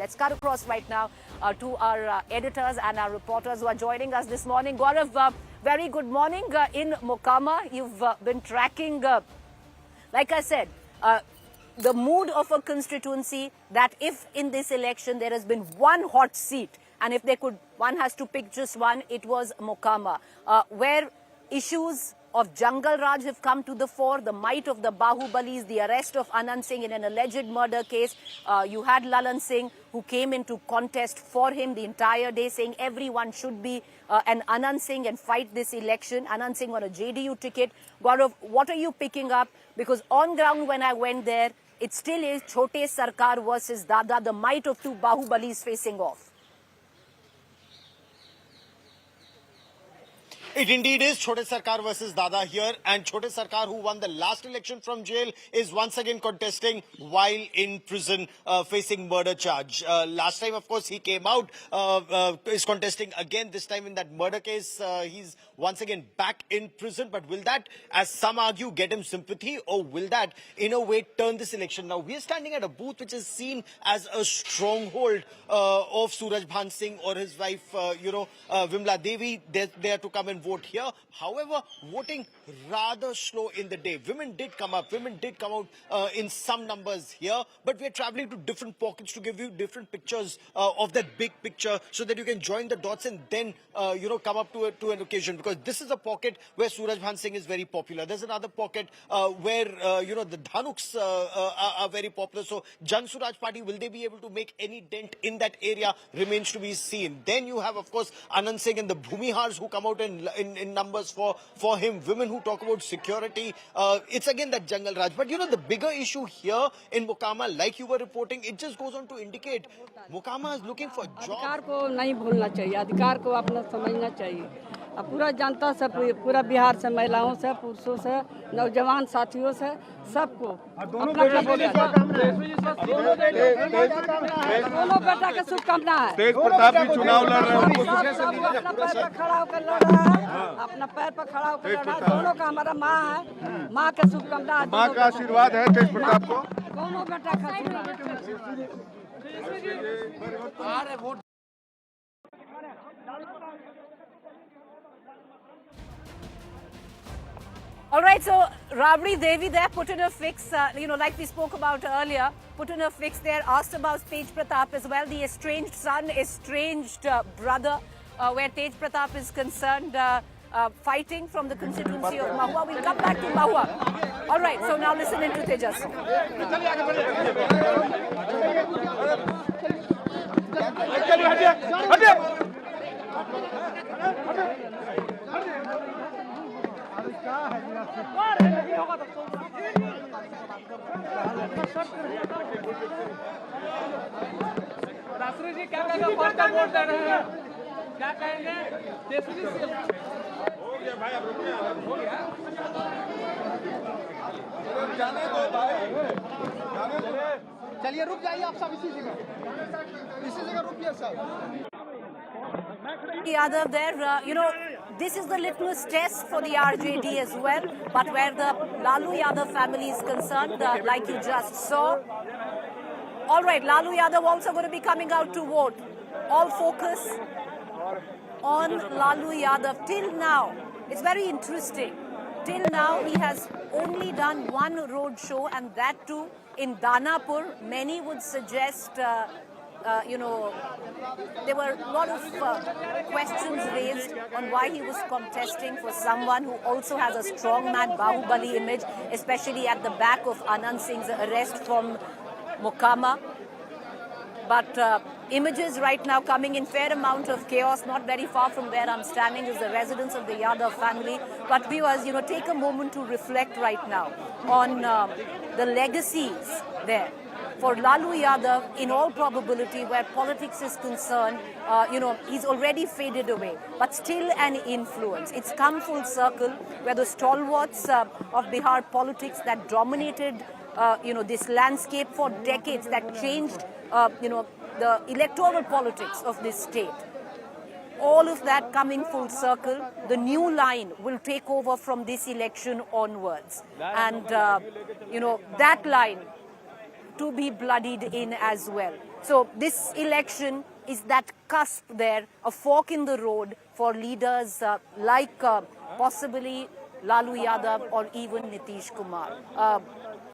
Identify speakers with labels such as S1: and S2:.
S1: Let's cut across right now to our editors and our reporters who are joining us this morning. Gaurav, very good morning in Mokama. You've been tracking, like I said, the mood of a constituency that if in this election there has been one hot seat, and if one has to pick just one, it was Mokama, where issues of Jungle Raj have come to the fore, the might of the Bahubalis, the arrest of Anand Singh in an alleged murder case. You had Lalan Singh, who came into contest for him the entire day, saying everyone should be an Anand Singh and fight this election. Anand Singh on a JDU ticket. Gaurav, what are you picking up? Because on ground when I went there, it still is Chote Sarkar versus Dada, the might of two Bahubalis facing off.
S2: It indeed is Chote Sarkar versus Dada here, and Chote Sarkar, who won the last election from jail, is once again contesting while in prison, facing murder charge. Last time, of course, he came out, is contesting again, this time in that murder case. He's once again back in prison, but will that, as some argue, get him sympathy, or will that, in a way, turn this election? Now, we are standing at a booth which is seen as a stronghold of Suraj Bhan Singh or his wife, Vimla Devi. They are to come and vote here. However, voting rather slow in the day. Women did come out in some numbers here, but we are traveling to different pockets to give you different pictures of that big picture so that you can join the dots and then, come up to an occasion. Because this is a pocket where Suraj Bhan Singh is very popular. There's another pocket where, the Dhanuks are very popular. So, Jan Suraj Party, will they be able to make any dent in that area remains to be seen. Then you have, of course, Anand Singh and the Bhumihars who come out in numbers for him. Women who talk about security. It's again that Jungle Raj. But, the bigger issue here in Mokama, like you were reporting, it just goes on to indicate Mokama is looking for jobs.
S3: अधिकार को नहीं भूलना चाहिए, अधिकार को अपना समझना चाहिए। अब पूरा जनता से, पूरा बिहार से, महिलाओं से, पुरुषों से, नौजवान साथियों से, सबको दोनों बेटा के शुभकामना है। तेज प्रताप भी चुनाव लड़ रहे हैं, अपना पैर पर खड़ा होकर लड़ रहा है, अपना पैर पर खड़ा होकर लड़ रहा है। दोनों का हमारा माँ है, माँ के शुभकामना, माँ का आशीर्वाद है तेज प्रताप को। दोनों बेटा का
S1: All right, so Rabri Devi there put in a fix, like we spoke about earlier, put in a fix there, asked about Tej Pratap as well, the estranged son, estranged brother, where Tej Pratap is concerned, fighting from the constituency of Mahua. We'll come back to Mahua. All right, so now listen into Tejas.
S4: रासुरी जी क्या कहेंगे? Vote दे रहे हैं, क्या कहेंगे? तेसरी हो गया भाई, अब रुकिए, हो गया, जाने दो भाई, जाने दो, चलिए रुक जाइए आप सब इसी जगह रुकिए सब।
S1: Yadav there, this is the litmus test for the RJD as well, but where the Lalu Yadav family is concerned, like you just saw. All right, Lalu Yadav also going to be coming out to vote. All focus on Lalu Yadav. Till now, it's very interesting. Till now, he has only done one road show, and that too in Danapur. Many would suggest, there were a lot of questions raised on why he was contesting for someone who also has a strongman Bahubali image, especially at the back of Anand Singh's arrest from Mokama. But images right now coming in fair amount of chaos. Not very far from where I'm standing is the residence of the Yadav family. But viewers, take a moment to reflect right now on the legacies there. For Lalu Yadav, in all probability, where politics is concerned, he's already faded away, but still an influence. It's come full circle, where the stalwarts of Bihar politics that dominated, this landscape for decades, that changed, the electoral politics of this state. All of that coming full circle, the new line will take over from this election onwards. And, that line to be bloodied in as well. So this election is that cusp there, a fork in the road for leaders like possibly Lalu Yadav or even Nitish Kumar.